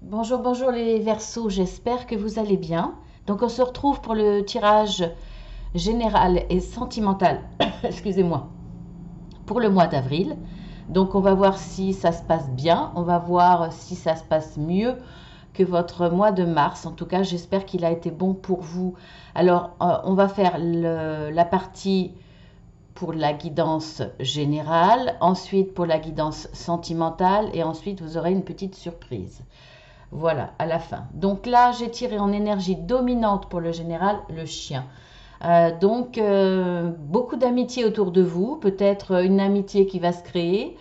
Bonjour, bonjour les Verseaux, j'espère que vous allez bien. Donc on se retrouve pour le tirage général et sentimental, excusez-moi, pour le mois d'avril. Donc on va voir si ça se passe bien, on va voir si ça se passe mieux que votre mois de mars. En tout cas, j'espère qu'il a été bon pour vous. Alors on va faire la partie pour la guidance générale, ensuite pour la guidance sentimentale et ensuite vous aurez une petite surprise. Voilà, à la fin. Donc là, j'ai tiré en énergie dominante pour le général, le chien. Beaucoup d'amitié autour de vous, peut-être une amitié qui va se créer,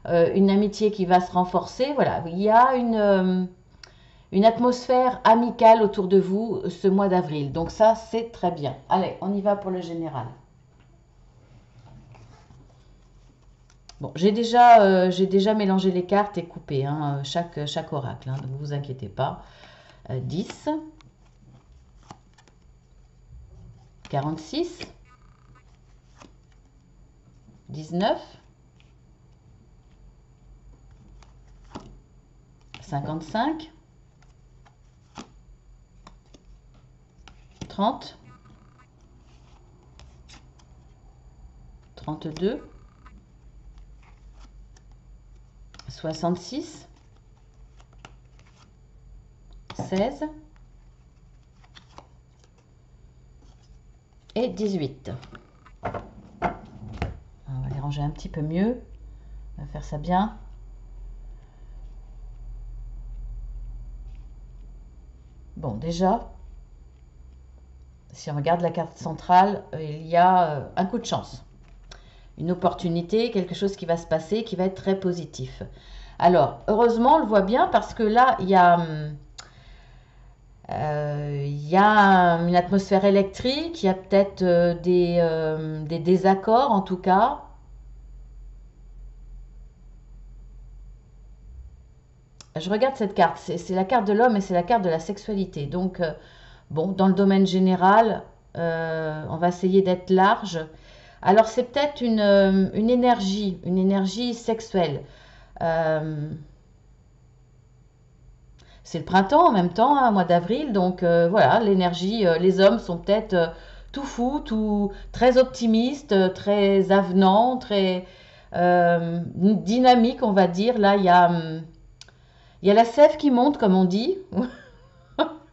une amitié qui va se renforcer. Voilà, il y a une atmosphère amicale autour de vous ce mois d'avril. Donc ça, c'est très bien. Allez, on y va pour le général. Bon, j'ai déjà mélangé les cartes et coupé hein, chaque oracle, hein, donc ne vous inquiétez pas. 10, 46, 19, 55, 30, 32, 66, 16 et 18. On va les ranger un petit peu mieux. On va faire ça bien. Bon, déjà, si on regarde la carte centrale, il y a un coup de chance. Une opportunité, quelque chose qui va se passer, qui va être très positif. Alors, heureusement, on le voit bien parce que là, il y a une atmosphère électrique, il y a peut-être des désaccords en tout cas. Je regarde cette carte, c'est la carte de l'homme et c'est la carte de la sexualité. Donc, bon, dans le domaine général, on va essayer d'être large. Alors, c'est peut-être une énergie sexuelle. Euh, c'est le printemps en même temps, hein, mois d'avril, donc voilà, l'énergie, les hommes sont peut-être tout fous, tout très optimistes, très avenants, très dynamiques, on va dire. Là, il y a la sève qui monte, comme on dit.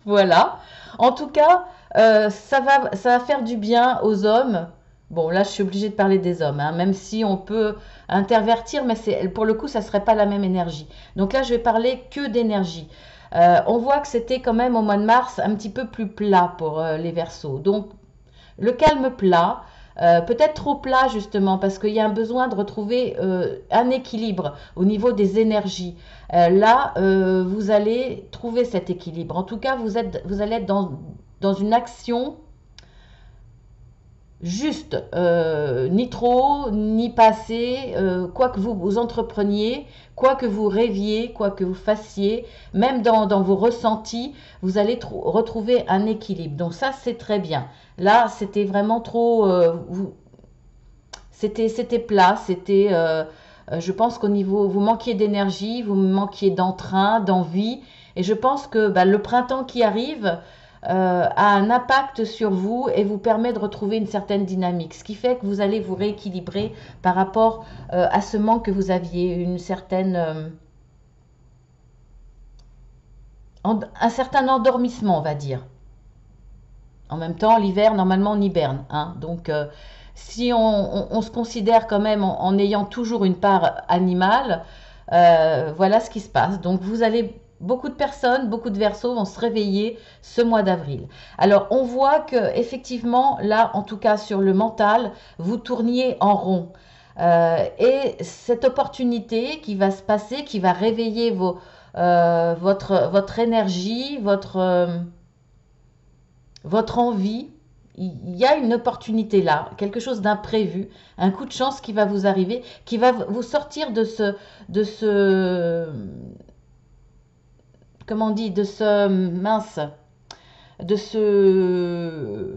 Voilà. En tout cas, ça va faire du bien aux hommes. Bon, là, je suis obligée de parler des hommes, hein, même si on peut intervertir, mais pour le coup, ça ne serait pas la même énergie. Donc là, je vais parler que d'énergie. On voit que c'était quand même au mois de mars un petit peu plus plat pour les Verseaux. Donc, le calme plat, peut-être trop plat justement, parce qu'il y a un besoin de retrouver un équilibre au niveau des énergies. Là, vous allez trouver cet équilibre. En tout cas, vous allez être dans une action juste, ni trop, ni pas assez, quoi que vous entrepreniez, quoi que vous rêviez, quoi que vous fassiez, même dans vos ressentis, vous allez retrouver un équilibre. Donc ça, c'est très bien. Là, c'était vraiment trop, c'était plat, je pense qu'au niveau, vous manquiez d'énergie, vous manquiez d'entrain, d'envie, et je pense que bah, le printemps qui arrive a un impact sur vous et vous permet de retrouver une certaine dynamique, ce qui fait que vous allez vous rééquilibrer par rapport à ce manque que vous aviez, un certain endormissement, on va dire. En même temps, l'hiver, normalement, on hiberne, hein, donc si on se considère quand même en ayant toujours une part animale, voilà ce qui se passe. Donc vous allez, beaucoup de personnes, beaucoup de Verseaux vont se réveiller ce mois d'avril. Alors on voit que effectivement, là, en tout cas sur le mental, vous tourniez en rond. Et cette opportunité qui va se passer, qui va réveiller votre énergie, votre envie, il y a une opportunité là, quelque chose d'imprévu, un coup de chance qui va vous arriver, qui va vous sortir de ce, comment on dit, de ce, mince, de ce,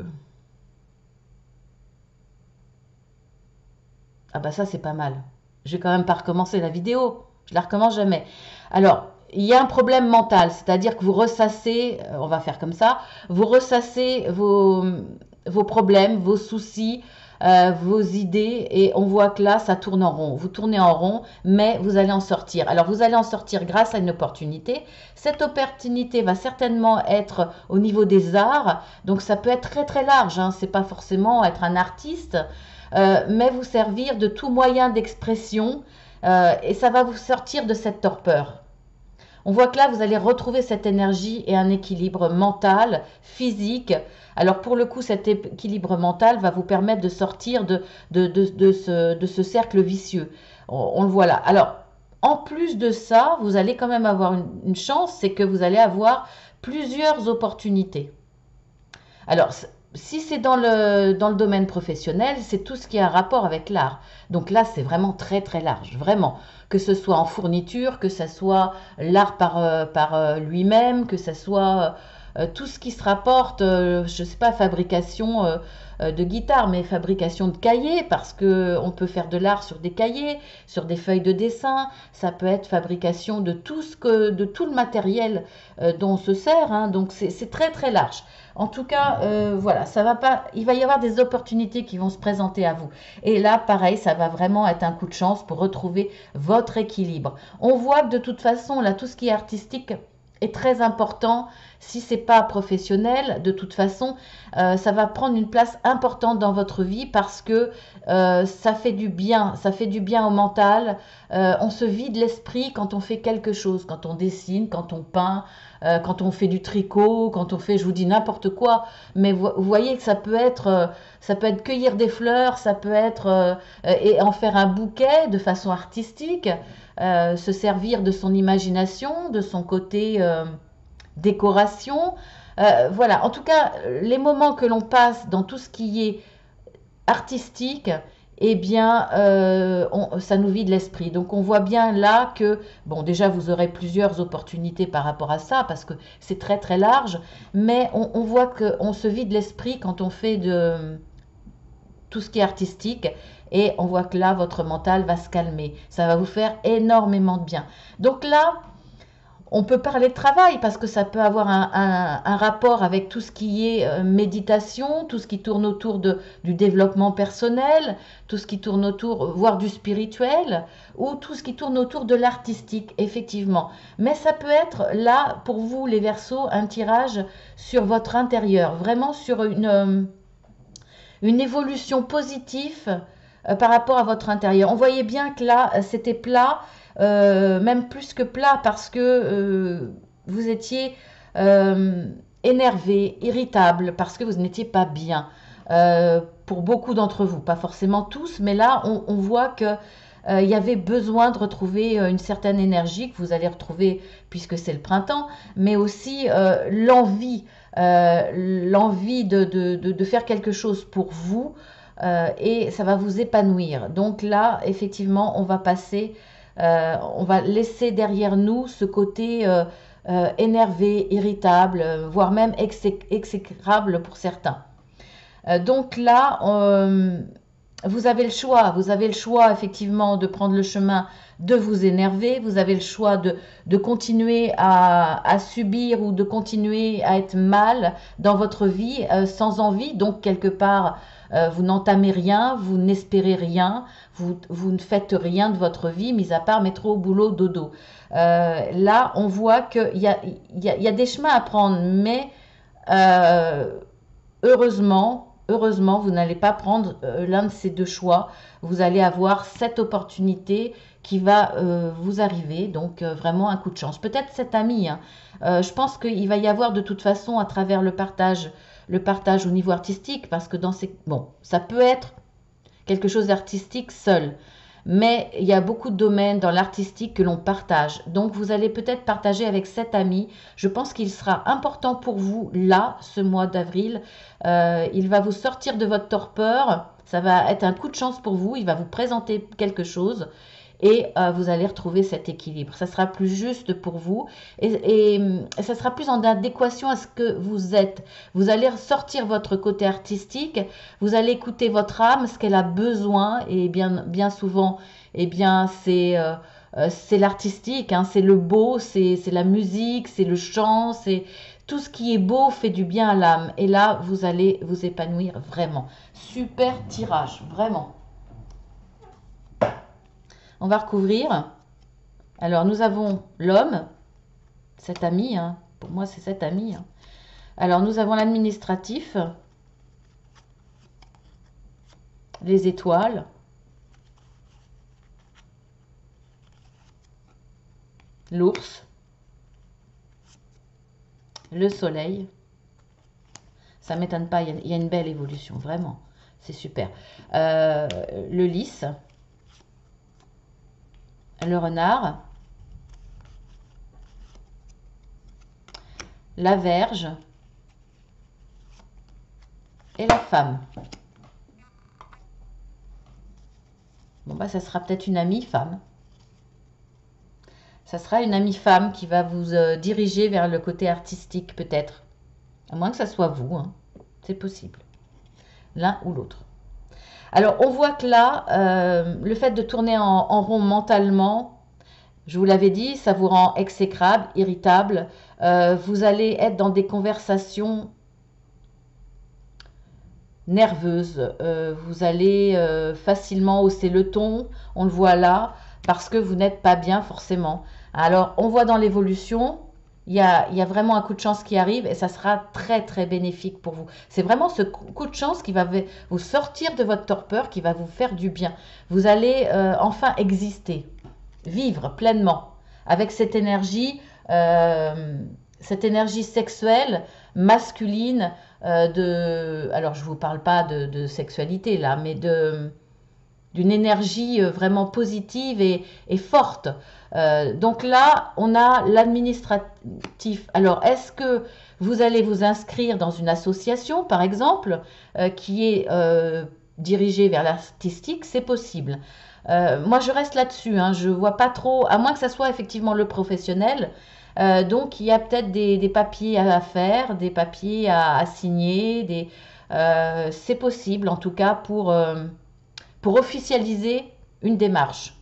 ah bah ça c'est pas mal. Je vais quand même pas recommencer la vidéo, je la recommence jamais. Alors, il y a un problème mental, c'est-à-dire que vous ressassez, on va faire comme ça, vous ressassez vos problèmes, vos soucis, vos idées, et on voit que là, ça tourne en rond. Vous tournez en rond, mais vous allez en sortir. Alors, vous allez en sortir grâce à une opportunité. Cette opportunité va certainement être au niveau des arts, donc ça peut être très très large, hein. C'est pas forcément être un artiste, mais vous servir de tout moyen d'expression, et ça va vous sortir de cette torpeur. On voit que là, vous allez retrouver cette énergie et un équilibre mental, physique. Alors pour le coup, cet équilibre mental va vous permettre de sortir de ce cercle vicieux. On le voit là. Alors, en plus de ça, vous allez quand même avoir une chance, c'est que vous allez avoir plusieurs opportunités. Alors, si c'est dans le domaine professionnel, c'est tout ce qui a un rapport avec l'art. Donc là, c'est vraiment très très large, vraiment. Que ce soit en fourniture, que ce soit l'art par lui-même, que ce soit tout ce qui se rapporte, je ne sais pas, fabrication de guitare, mais fabrication de cahiers, parce que on peut faire de l'art sur des cahiers, sur des feuilles de dessin. Ça peut être fabrication de de tout le matériel dont on se sert, hein. Donc c'est très très large. En tout cas, voilà, ça va pas. Il va y avoir des opportunités qui vont se présenter à vous. Et là, pareil, ça va vraiment être un coup de chance pour retrouver votre équilibre. On voit que de toute façon, là, tout ce qui est artistique est très important. Si c'est pas professionnel, de toute façon, ça va prendre une place importante dans votre vie parce que ça fait du bien au mental. On se vide l'esprit quand on fait quelque chose, quand on dessine, quand on peint, quand on fait du tricot, quand on fait, je vous dis n'importe quoi. Mais vous voyez que ça peut être cueillir des fleurs, ça peut être et en faire un bouquet de façon artistique, se servir de son imagination, de son côté décoration. Voilà, en tout cas, les moments que l'on passe dans tout ce qui est artistique, eh bien, ça nous vide l'esprit. Donc, on voit bien là que, bon, déjà, vous aurez plusieurs opportunités par rapport à ça, parce que c'est très, très large, mais on voit qu'on se vide l'esprit quand on fait de tout ce qui est artistique, et on voit que là, votre mental va se calmer. Ça va vous faire énormément de bien. Donc là, on peut parler de travail parce que ça peut avoir un rapport avec tout ce qui est méditation, tout ce qui tourne autour du développement personnel, tout ce qui tourne autour, voire du spirituel, ou tout ce qui tourne autour de l'artistique, effectivement. Mais ça peut être là, pour vous, les Verseaux, un tirage sur votre intérieur, vraiment sur une évolution positive par rapport à votre intérieur. On voyait bien que là, c'était plat, même plus que plat, parce que vous étiez énervé, irritable, parce que vous n'étiez pas bien. Pour beaucoup d'entre vous, pas forcément tous, mais là, on voit que il y avait besoin de retrouver une certaine énergie que vous allez retrouver puisque c'est le printemps, mais aussi l'envie de faire quelque chose pour vous, et ça va vous épanouir. Donc là, effectivement, on va laisser derrière nous ce côté énervé, irritable, voire même exécrable pour certains. Donc là, vous avez le choix effectivement de prendre le chemin de vous énerver, vous avez le choix de continuer à subir ou de continuer à être mal dans votre vie sans envie, donc quelque part vous n'entamez rien, vous n'espérez rien, vous ne faites rien de votre vie, mis à part métro, boulot, dodo. Là, on voit qu'il y a des chemins à prendre, mais euh, heureusement, vous n'allez pas prendre l'un de ces deux choix. Vous allez avoir cette opportunité qui va vous arriver. Donc, vraiment un coup de chance. Peut-être cet ami, hein. Je pense qu'il va y avoir de toute façon à travers le partage au niveau artistique, parce que bon, ça peut être quelque chose d'artistique seul. Mais il y a beaucoup de domaines dans l'artistique que l'on partage. Donc vous allez peut-être partager avec cet ami. Je pense qu'il sera important pour vous là, ce mois d'avril. Il va vous sortir de votre torpeur. Ça va être un coup de chance pour vous. Il va vous présenter quelque chose. Et vous allez retrouver cet équilibre. Ça sera plus juste pour vous et ça sera plus en adéquation à ce que vous êtes. Vous allez ressortir votre côté artistique, vous allez écouter votre âme, ce qu'elle a besoin, et bien souvent, eh bien, c'est c'est l'artistique, hein, c'est le beau, c'est la musique, c'est le chant, c'est tout ce qui est beau fait du bien à l'âme. Et là, vous allez vous épanouir vraiment. Super tirage, vraiment. On va recouvrir. Alors, nous avons l'homme, cet ami, hein. Pour moi, c'est cet ami, hein. Alors, nous avons l'administratif, les étoiles, l'ours, le soleil. Ça ne m'étonne pas, il y a une belle évolution, vraiment. C'est super. Le lys, le renard, la verge et la femme. Bon, bah, ça sera peut-être une amie femme. Ça sera une amie femme qui va vous diriger vers le côté artistique, peut-être. À moins que ça soit vous, hein. C'est possible. L'un ou l'autre. Alors, on voit que là, le fait de tourner en rond mentalement, je vous l'avais dit, ça vous rend exécrable, irritable. Vous allez être dans des conversations nerveuses. Vous allez facilement hausser le ton, on le voit là, parce que vous n'êtes pas bien forcément. Alors, on voit dans l'évolution, il y a vraiment un coup de chance qui arrive et ça sera très très bénéfique pour vous. C'est vraiment ce coup de chance qui va vous sortir de votre torpeur, qui va vous faire du bien. Vous allez enfin exister, vivre pleinement avec cette énergie sexuelle, masculine, alors je ne vous parle pas de sexualité là, mais d'une énergie vraiment positive et forte. Donc là, on a l'administratif. Alors, est-ce que vous allez vous inscrire dans une association, par exemple, qui est dirigée vers l'artistique? C'est possible. Moi, je reste là-dessus, hein. Je ne vois pas trop, à moins que ça soit effectivement le professionnel. Donc, il y a peut-être des papiers à faire, des papiers à signer. C'est possible, en tout cas, pour officialiser une démarche.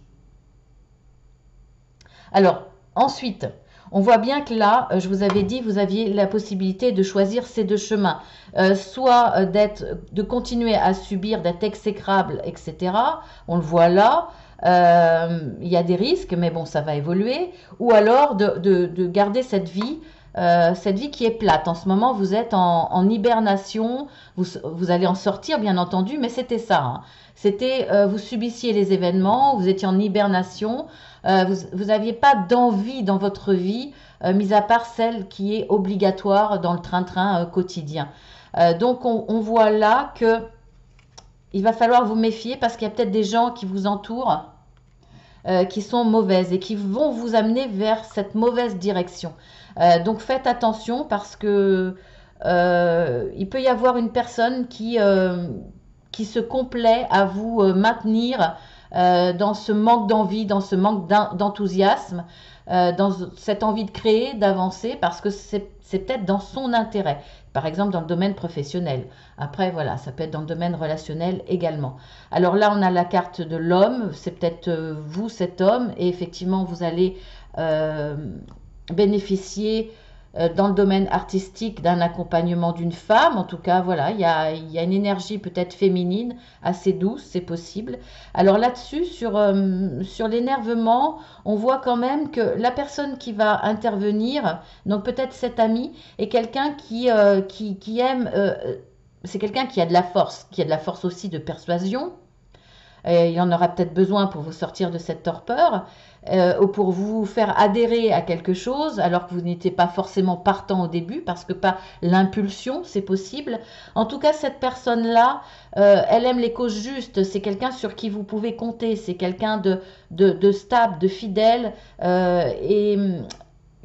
Alors, ensuite, on voit bien que là, je vous avais dit, vous aviez la possibilité de choisir ces deux chemins. Soit de continuer à subir, d'être exécrable, etc. On le voit là. Il y a des risques, mais bon, ça va évoluer. Ou alors de garder cette vie qui est plate. En ce moment, vous êtes en hibernation. Vous allez en sortir, bien entendu, mais c'était ça, hein. C'était, vous subissiez les événements, vous étiez en hibernation, vous n'aviez pas d'envie dans votre vie, mis à part celle qui est obligatoire dans le train-train quotidien. Donc on voit là que il va falloir vous méfier parce qu'il y a peut-être des gens qui vous entourent qui sont mauvaises et qui vont vous amener vers cette mauvaise direction. Donc faites attention parce que il peut y avoir une personne qui se complaît à vous maintenir dans ce manque d'envie, dans ce manque d'enthousiasme, dans cette envie de créer, d'avancer, parce que c'est peut-être dans son intérêt. Par exemple, dans le domaine professionnel. Après, voilà, ça peut être dans le domaine relationnel également. Alors là, on a la carte de l'homme. C'est peut-être vous, cet homme. Et effectivement, vous allez bénéficier dans le domaine artistique d'un accompagnement d'une femme. En tout cas, voilà, il y a une énergie peut-être féminine assez douce, c'est possible. Alors là-dessus, sur l'énervement, on voit quand même que la personne qui va intervenir, donc peut-être cet ami, est quelqu'un qui aime... c'est quelqu'un qui a de la force aussi de persuasion. Il en aura peut-être besoin pour vous sortir de cette torpeur, ou pour vous faire adhérer à quelque chose alors que vous n'étiez pas forcément partant au début, parce que pas l'impulsion, c'est possible. En tout cas, cette personne-là, elle aime les causes justes, c'est quelqu'un sur qui vous pouvez compter, c'est quelqu'un de stable, de fidèle, et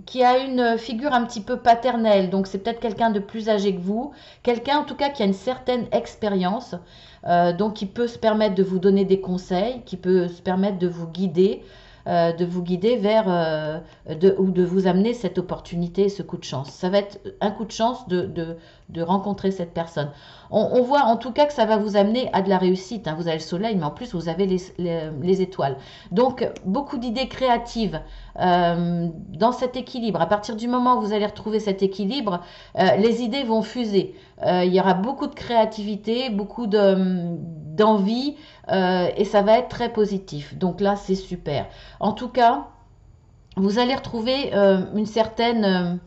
qui a une figure un petit peu paternelle, donc c'est peut-être quelqu'un de plus âgé que vous, quelqu'un en tout cas qui a une certaine expérience, donc qui peut se permettre de vous donner des conseils, qui peut se permettre de vous guider. de vous guider vers ou de vous amener cette opportunité, ce coup de chance. Ça va être un coup de chance de rencontrer cette personne. On voit en tout cas que ça va vous amener à de la réussite, hein. Vous avez le soleil, mais en plus vous avez les étoiles. Donc beaucoup d'idées créatives dans cet équilibre. À partir du moment où vous allez retrouver cet équilibre, les idées vont fuser. Il y aura beaucoup de créativité, beaucoup d'envie, et ça va être très positif. Donc là, c'est super. En tout cas, vous allez retrouver une certaine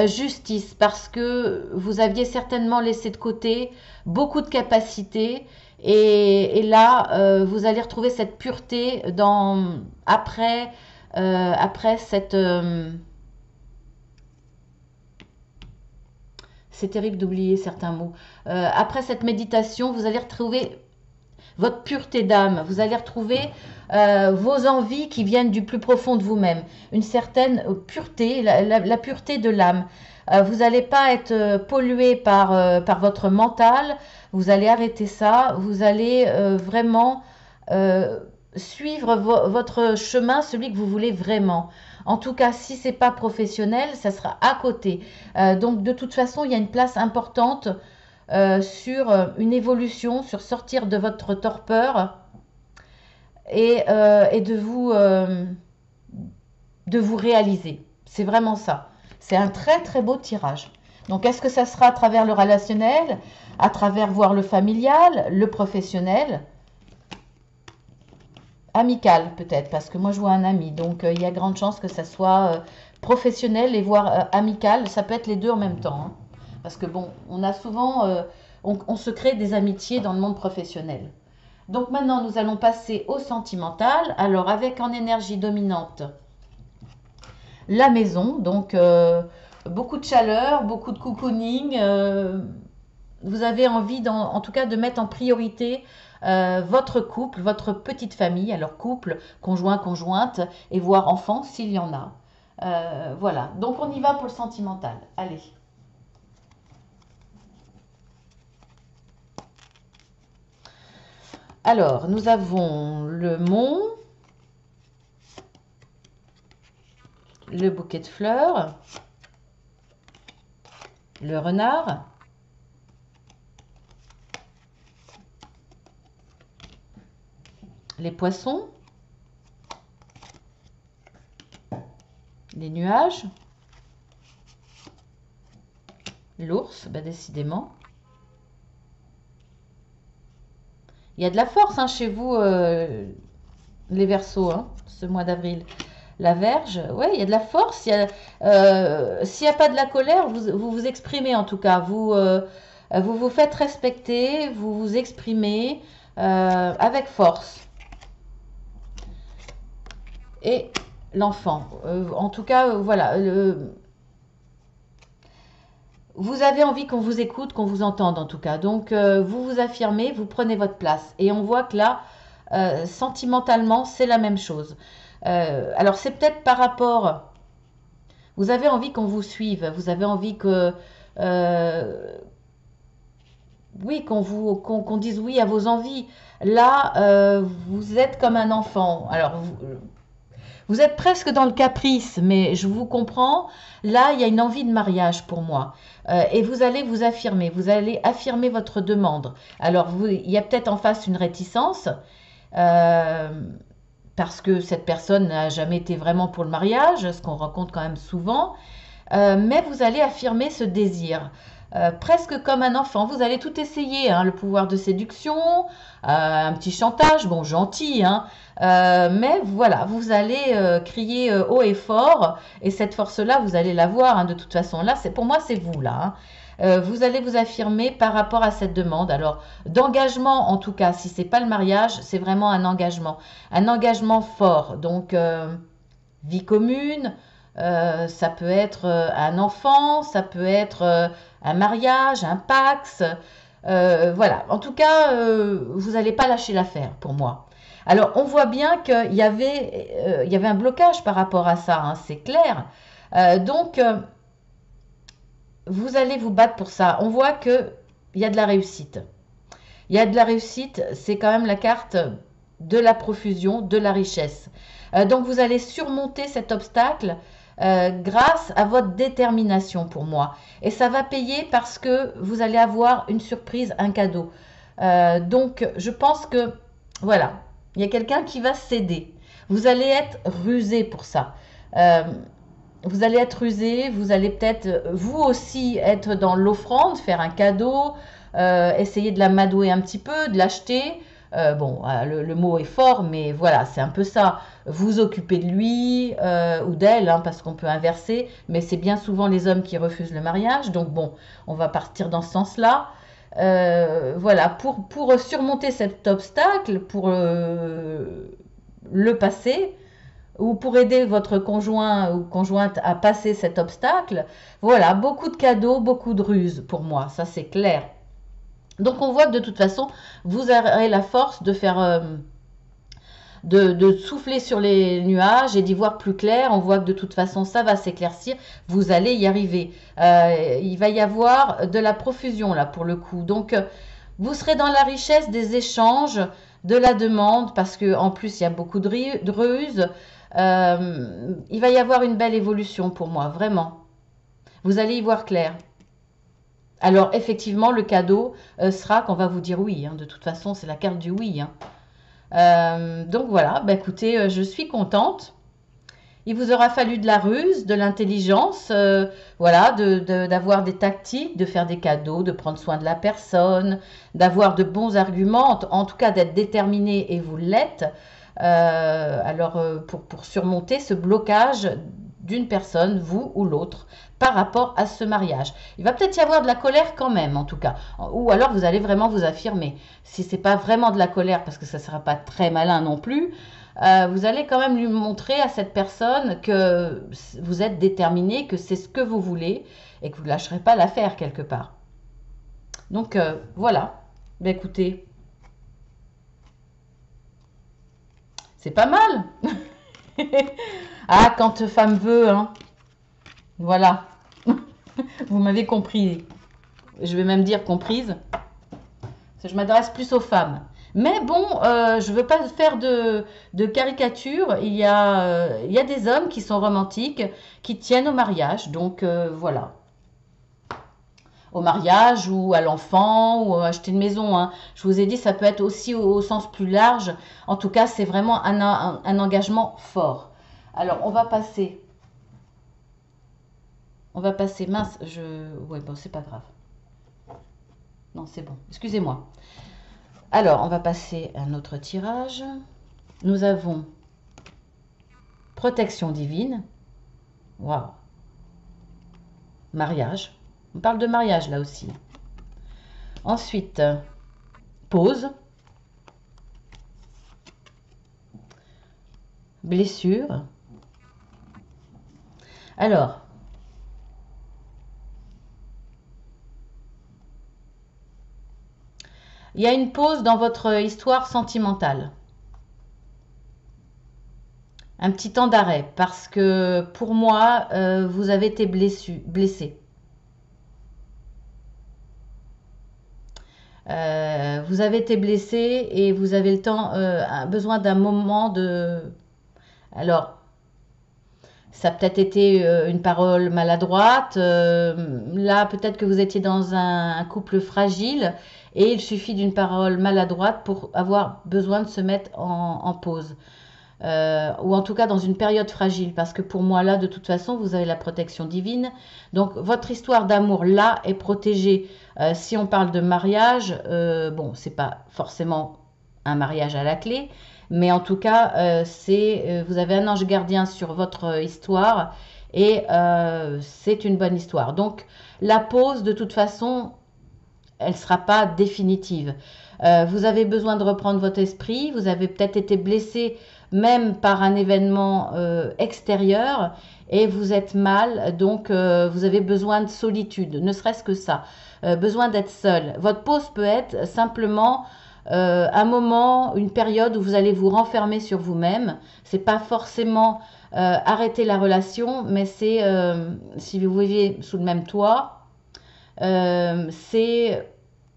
justice parce que vous aviez certainement laissé de côté beaucoup de capacités et là, vous allez retrouver cette pureté après c'est terrible d'oublier certains mots. Après cette méditation, vous allez retrouver votre pureté d'âme. Vous allez retrouver vos envies qui viennent du plus profond de vous-même. Une certaine pureté, la pureté de l'âme. Vous n'allez pas être pollué par votre mental. Vous allez arrêter ça. Vous allez vraiment suivre votre chemin, celui que vous voulez vraiment. En tout cas, si c'est pas professionnel, ça sera à côté. Donc de toute façon, il y a une place importante sur une évolution, sur sortir de votre torpeur et de vous réaliser. C'est vraiment ça. C'est un très très beau tirage. Donc est-ce que ça sera à travers le relationnel, à travers voir le familial, le professionnel, amical peut-être, parce que moi je vois un ami, donc il y a grande chance que ça soit professionnel et voire amical, ça peut être les deux en même temps, hein. Parce que bon, on a souvent, on se crée des amitiés dans le monde professionnel. Donc maintenant, nous allons passer au sentimental. Alors avec en énergie dominante la maison, donc beaucoup de chaleur, beaucoup de cocooning. Vous avez envie, en tout cas, de mettre en priorité votre couple, votre petite famille, alors couple, conjoint, conjointe, et voire enfant s'il y en a. Voilà, donc on y va pour le sentimental. Allez. Alors, nous avons le mont, le bouquet de fleurs, le renard, les poissons, les nuages, l'ours, bah décidément. Il y a de la force hein, chez vous, les Verseaux, hein, ce mois d'avril. La Verge, ouais, il y a de la force. S'il n'y a pas de la colère, vous vous exprimez en tout cas. Vous vous faites respecter, vous vous exprimez avec force. Et l'enfant, en tout cas, voilà. Vous avez envie qu'on vous écoute, qu'on vous entende en tout cas. Donc, vous vous affirmez, vous prenez votre place. Et on voit que là, sentimentalement, c'est la même chose. Alors, c'est peut-être par rapport... Vous avez envie qu'on vous suive. Vous avez envie que... oui, qu'on dise oui à vos envies. Là, vous êtes comme un enfant. Alors, vous êtes presque dans le caprice, mais je vous comprends. Là, il y a une envie de mariage pour moi. Et vous allez vous affirmer. Vous allez affirmer votre demande. Alors, il y a peut-être en face une réticence. Parce que cette personne n'a jamais été vraiment pour le mariage, ce qu'on rencontre quand même souvent. Mais vous allez affirmer ce désir. Presque comme un enfant, vous allez tout essayer, hein, le pouvoir de séduction, un petit chantage, bon gentil, hein, mais voilà, vous allez crier haut et fort, et cette force-là, vous allez la voir, hein, de toute façon. Là, pour moi, c'est vous là, hein. Vous allez vous affirmer par rapport à cette demande. Alors, d'engagement, en tout cas, si c'est pas le mariage, c'est vraiment un engagement fort. Donc, vie commune. Ça peut être un enfant, ça peut être un mariage, un pax. Voilà. En tout cas, vous n'allez pas lâcher l'affaire pour moi. Alors, on voit bien qu'il y avait un blocage par rapport à ça, hein, c'est clair. Donc, vous allez vous battre pour ça. On voit qu'il y a de la réussite. Il y a de la réussite, c'est quand même la carte de la profusion, de la richesse. Donc vous allez surmonter cet obstacle grâce à votre détermination pour moi. Et ça va payer parce que vous allez avoir une surprise, un cadeau. Donc je pense que voilà, il y a quelqu'un qui va céder. Vous allez être rusé pour ça. Euh, vous allez être rusé, vous allez peut-être vous aussi être dans l'offrande, faire un cadeau, essayer de l'amadouer un petit peu, de l'acheter. Bon, le mot est fort, mais voilà, c'est un peu ça. Vous occupez de lui ou d'elle, hein, parce qu'on peut inverser, mais c'est bien souvent les hommes qui refusent le mariage. Donc bon, on va partir dans ce sens-là. Voilà, pour surmonter cet obstacle, pour le passer, ou pour aider votre conjoint ou conjointe à passer cet obstacle, voilà, beaucoup de cadeaux, beaucoup de ruses pour moi, ça c'est clair. Donc on voit que de toute façon, vous aurez la force de faire, de souffler sur les nuages et d'y voir plus clair. On voit que de toute façon, ça va s'éclaircir. Vous allez y arriver. Il va y avoir de la profusion là pour le coup. Donc vous serez dans la richesse des échanges, de la demande, parce que en plus il y a beaucoup de ruses. Il va y avoir une belle évolution pour moi, vraiment. Vous allez y voir clair. Alors effectivement, le cadeau sera qu'on va vous dire oui, hein. De toute façon, c'est la carte du oui, hein. Donc voilà, bah écoutez, je suis contente. Il vous aura fallu de la ruse, de l'intelligence, voilà, d'avoir des tactiques, de faire des cadeaux, de prendre soin de la personne, d'avoir de bons arguments, en tout cas d'être déterminé et vous l'êtes. Alors pour surmonter ce blocage d'une personne, vous ou l'autre, par rapport à ce mariage. Il va peut-être y avoir de la colère quand même, en tout cas. Ou alors vous allez vraiment vous affirmer. Si c'est pas vraiment de la colère, parce que ça ne sera pas très malin non plus, vous allez quand même lui montrer à cette personne que vous êtes déterminé, que c'est ce que vous voulez et que vous ne lâcherez pas l'affaire quelque part. Donc voilà. Ben, écoutez, c'est pas mal. Ah, quand femme veut, hein. Voilà. Vous m'avez compris. Je vais même dire comprise. Je m'adresse plus aux femmes. Mais bon, je ne veux pas faire de caricature. Il y a des hommes qui sont romantiques, qui tiennent au mariage. Donc voilà. Au mariage ou à l'enfant ou à acheter une maison, hein. Je vous ai dit, ça peut être aussi au sens plus large. En tout cas, c'est vraiment un engagement fort. Alors, on va passer. On va passer. Mince, ouais, bon, c'est pas grave. Non, c'est bon. Excusez-moi. Alors, on va passer à un autre tirage. Nous avons protection divine. Waouh. Mariage. On parle de mariage là aussi. Ensuite, pause. Blessure. Alors, il y a une pause dans votre histoire sentimentale. Un petit temps d'arrêt parce que pour moi, vous avez été blessé. Vous avez été blessé et vous avez le temps, besoin d'un moment de... Alors, ça a peut-être été une parole maladroite. Là, peut-être que vous étiez dans un couple fragile et il suffit d'une parole maladroite pour avoir besoin de se mettre en pause. Ou en tout cas dans une période fragile, parce que pour moi là, de toute façon, vous avez la protection divine. Donc votre histoire d'amour là est protégée. Si on parle de mariage, bon, c'est pas forcément un mariage à la clé, mais en tout cas, vous avez un ange gardien sur votre histoire et c'est une bonne histoire. Donc la pause, de toute façon, elle ne sera pas définitive. Vous avez besoin de reprendre votre esprit, vous avez peut-être été blessé même par un événement extérieur et vous êtes mal, donc vous avez besoin de solitude, ne serait-ce que ça, besoin d'être seul. Votre pause peut être simplement un moment, une période où vous allez vous renfermer sur vous-même. C'est pas forcément arrêter la relation, mais c'est si vous vivez sous le même toit, c'est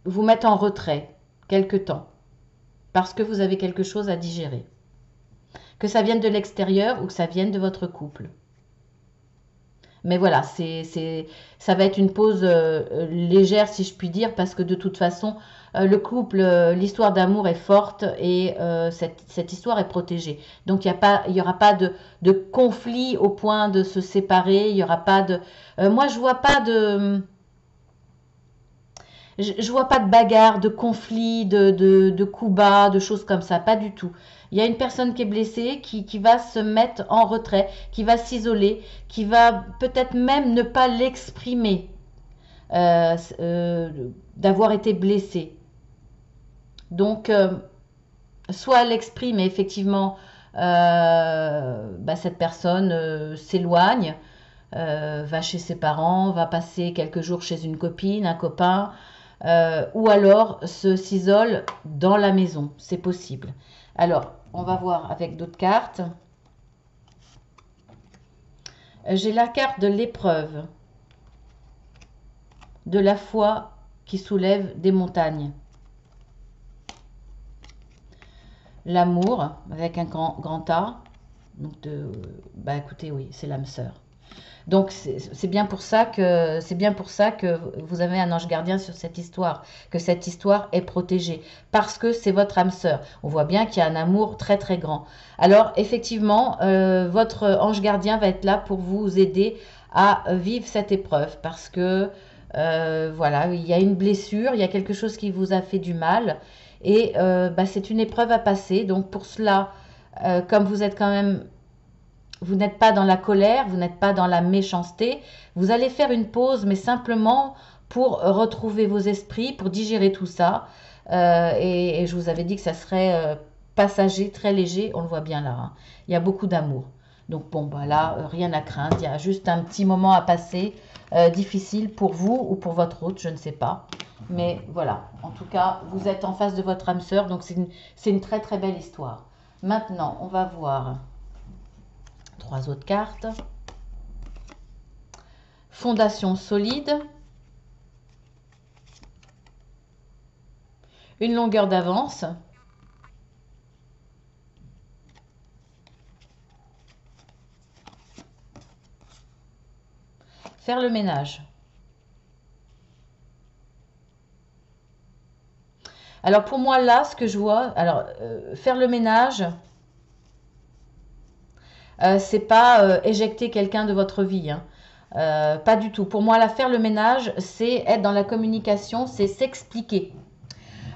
vous mettre en retrait quelque temps parce que vous avez quelque chose à digérer. que ça vienne de l'extérieur ou que ça vienne de votre couple. Mais voilà, ça va être une pause légère, si je puis dire, parce que de toute façon, le couple, l'histoire d'amour est forte et cette histoire est protégée. Donc, il y aura pas de conflit au point de se séparer. Il y aura pas de... moi, je vois pas de... Je vois pas de bagarre, de conflit, de coups bas, de choses comme ça, pas du tout. Il y a une personne qui est blessée, qui va se mettre en retrait, qui va s'isoler, qui va peut-être même ne pas l'exprimer d'avoir été blessée. Donc, soit elle exprime et effectivement, cette personne s'éloigne, va chez ses parents, va passer quelques jours chez une copine, un copain, ou alors s'isole dans la maison. C'est possible. Alors, on va voir avec d'autres cartes. J'ai la carte de l'épreuve, de la foi qui soulève des montagnes. L'amour, avec un grand A. Donc, écoutez, oui, c'est l'âme sœur. Donc c'est bien pour ça que vous avez un ange gardien sur cette histoire, que cette histoire est protégée, parce que c'est votre âme sœur. On voit bien qu'il y a un amour très très grand. Alors effectivement, votre ange gardien va être là pour vous aider à vivre cette épreuve, parce que voilà, il y a une blessure, il y a quelque chose qui vous a fait du mal, et c'est une épreuve à passer. Donc pour cela, comme vous êtes quand même... Vous n'êtes pas dans la colère, vous n'êtes pas dans la méchanceté. Vous allez faire une pause, mais simplement pour retrouver vos esprits, pour digérer tout ça. Et je vous avais dit que ça serait passager, très léger. On le voit bien là. Hein. Il y a beaucoup d'amour. Donc bon, là, rien à craindre. Il y a juste un petit moment à passer, difficile pour vous ou pour votre hôte, je ne sais pas. Mais voilà, en tout cas, vous êtes en face de votre âme sœur, donc c'est une très très belle histoire. Maintenant, on va voir... 3 autres cartes. Fondation solide. Une longueur d'avance. Faire le ménage. Alors pour moi là, ce que je vois, alors faire le ménage... c'est pas éjecter quelqu'un de votre vie. Hein. Pas du tout. Pour moi, là, faire le ménage, c'est être dans la communication, c'est s'expliquer.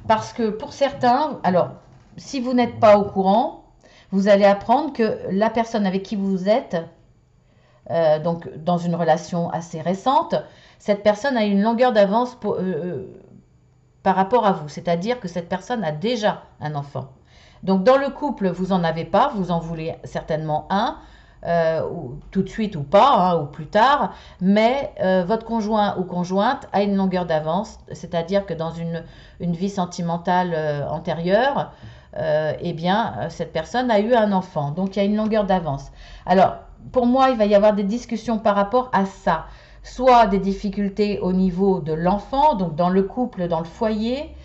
Parce que pour certains, alors, si vous n'êtes pas au courant, vous allez apprendre que la personne avec qui vous êtes, donc dans une relation assez récente, cette personne a une longueur d'avance par rapport à vous. C'est-à-dire que cette personne a déjà un enfant. Donc dans le couple, vous n'en avez pas, vous en voulez certainement un, ou tout de suite ou pas, hein, ou plus tard, mais votre conjoint ou conjointe a une longueur d'avance, c'est-à-dire que dans une vie sentimentale antérieure, cette personne a eu un enfant, donc il y a une longueur d'avance. Alors, pour moi, il va y avoir des discussions par rapport à ça, soit des difficultés au niveau de l'enfant, donc dans le couple, dans le foyer,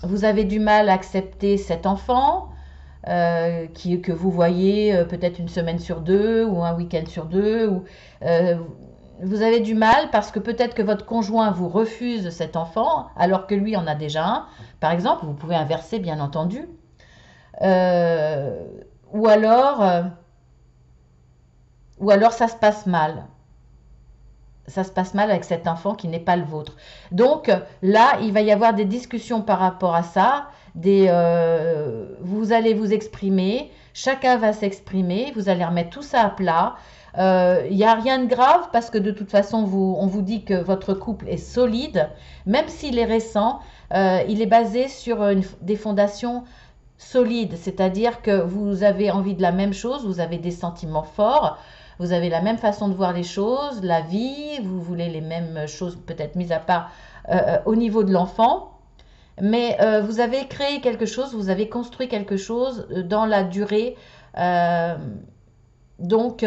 vous avez du mal à accepter cet enfant que vous voyez peut-être une semaine sur deux ou un week-end sur deux. Ou, vous avez du mal parce que peut-être que votre conjoint vous refuse cet enfant alors que lui en a déjà un. Par exemple, vous pouvez inverser bien entendu. Ou alors ça se passe mal. Ça se passe mal avec cet enfant qui n'est pas le vôtre. Donc là, il va y avoir des discussions par rapport à ça. Vous allez vous exprimer, chacun va s'exprimer, vous allez remettre tout ça à plat. Il n'y a rien de grave parce que de toute façon, on vous dit que votre couple est solide, même s'il est récent, il est basé sur des fondations solides, c'est-à-dire que vous avez envie de la même chose, vous avez des sentiments forts. Vous avez la même façon de voir les choses, la vie, vous voulez les mêmes choses, peut-être mises à part au niveau de l'enfant. Mais vous avez créé quelque chose, vous avez construit quelque chose dans la durée. Donc,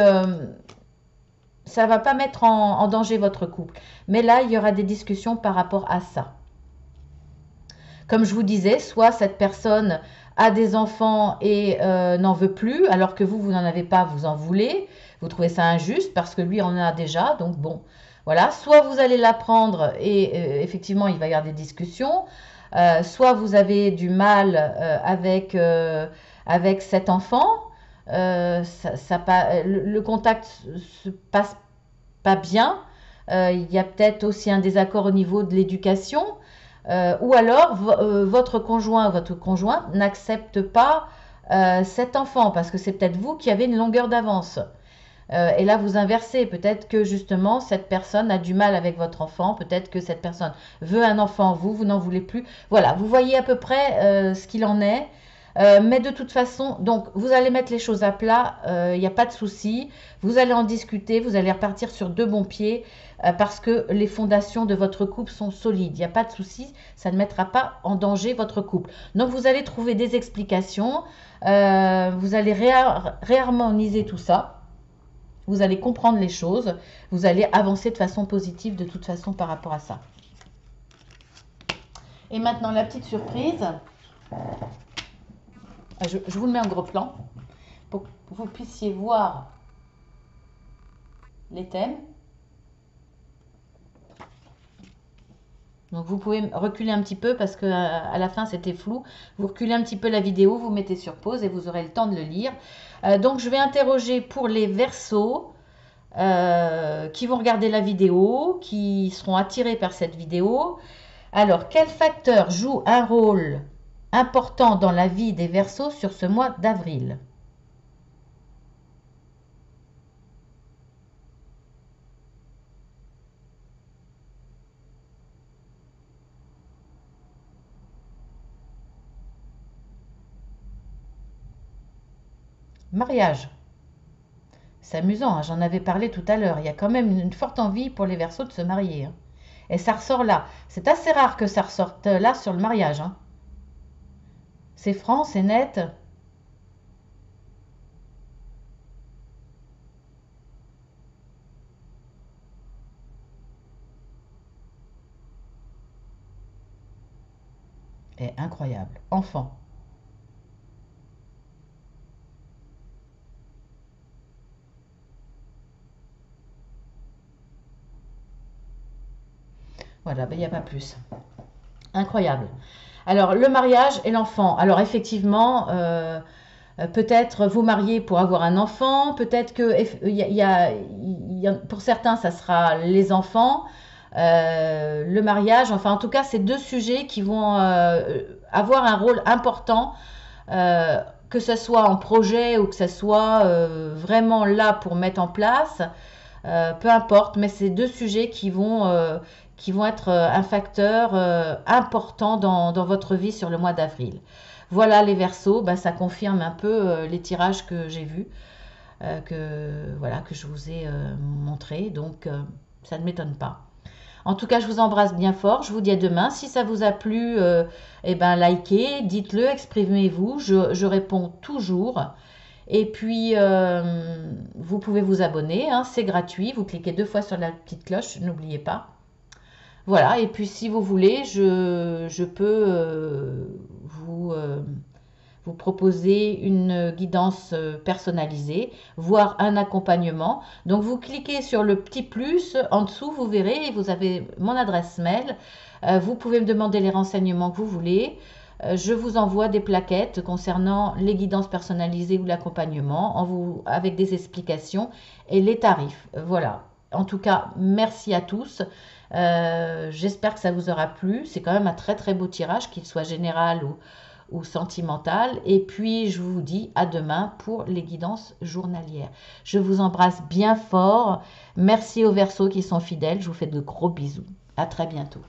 ça ne va pas mettre en danger votre couple. Mais là, il y aura des discussions par rapport à ça. Comme je vous disais, soit cette personne a des enfants et n'en veut plus, alors que vous n'en avez pas, vous en voulez. Vous trouvez ça injuste parce que lui en a déjà, donc bon, voilà. Soit vous allez l'apprendre et effectivement, il va y avoir des discussions. Soit vous avez du mal avec cet enfant. Le contact se passe pas bien. Il y a peut-être aussi un désaccord au niveau de l'éducation. Ou alors votre conjoint ou votre conjointe n'accepte pas cet enfant parce que c'est peut-être vous qui avez une longueur d'avance. Et là, vous inversez. Peut-être que justement, cette personne a du mal avec votre enfant. Peut-être que cette personne veut un enfant, vous n'en voulez plus. Voilà, vous voyez à peu près ce qu'il en est. Mais de toute façon, donc vous allez mettre les choses à plat, il n'y a pas de souci. Vous allez en discuter, vous allez repartir sur de bons pieds parce que les fondations de votre couple sont solides. Il n'y a pas de souci, ça ne mettra pas en danger votre couple. Donc vous allez trouver des explications, vous allez réharmoniser tout ça. Vous allez comprendre les choses, vous allez avancer de façon positive de toute façon par rapport à ça. Et maintenant la petite surprise. Je vous le mets en gros plan pour que vous puissiez voir les thèmes. Donc vous pouvez reculer un petit peu parce que à la fin c'était flou. Vous reculez un petit peu la vidéo, vous mettez sur pause et vous aurez le temps de le lire. Donc je vais interroger pour les Verseaux qui vont regarder la vidéo, qui seront attirés par cette vidéo. Alors, quel facteur joue un rôle important dans la vie des Verseaux sur ce mois d'avril? Mariage. C'est amusant, hein, j'en avais parlé tout à l'heure. Il y a quand même une forte envie pour les Verseaux de se marier, hein. Et ça ressort là. C'est assez rare que ça ressorte là sur le mariage, hein. C'est franc, c'est net. Et incroyable. Enfant. Voilà, ben, il n'y a pas plus. Incroyable. Alors, le mariage et l'enfant. Alors, effectivement, peut-être vous marier pour avoir un enfant. Peut-être que pour certains, ça sera les enfants, le mariage. Enfin, en tout cas, c'est deux sujets qui vont avoir un rôle important, que ce soit en projet ou que ce soit vraiment là pour mettre en place. Peu importe, mais c'est deux sujets qui vont être un facteur important dans votre vie sur le mois d'avril. Voilà les Verseaux, bah, ça confirme un peu les tirages que j'ai vus, que je vous ai montré, donc ça ne m'étonne pas. En tout cas, je vous embrasse bien fort, je vous dis à demain. Si ça vous a plu, eh ben, likez, dites-le, exprimez-vous, je réponds toujours. Et puis, vous pouvez vous abonner, hein, c'est gratuit, vous cliquez 2 fois sur la petite cloche, n'oubliez pas. Voilà, et puis si vous voulez, je peux vous proposer une guidance personnalisée, voire un accompagnement. Donc vous cliquez sur le petit plus en dessous, vous verrez, vous avez mon adresse mail. Vous pouvez me demander les renseignements que vous voulez. Je vous envoie des plaquettes concernant les guidances personnalisées ou l'accompagnement avec des explications et les tarifs. Voilà. En tout cas, merci à tous. J'espère que ça vous aura plu. C'est quand même un très très beau tirage, qu'il soit général ou sentimental. Et puis, je vous dis à demain pour les guidances journalières. Je vous embrasse bien fort. Merci aux Verseaux qui sont fidèles. Je vous fais de gros bisous. À très bientôt.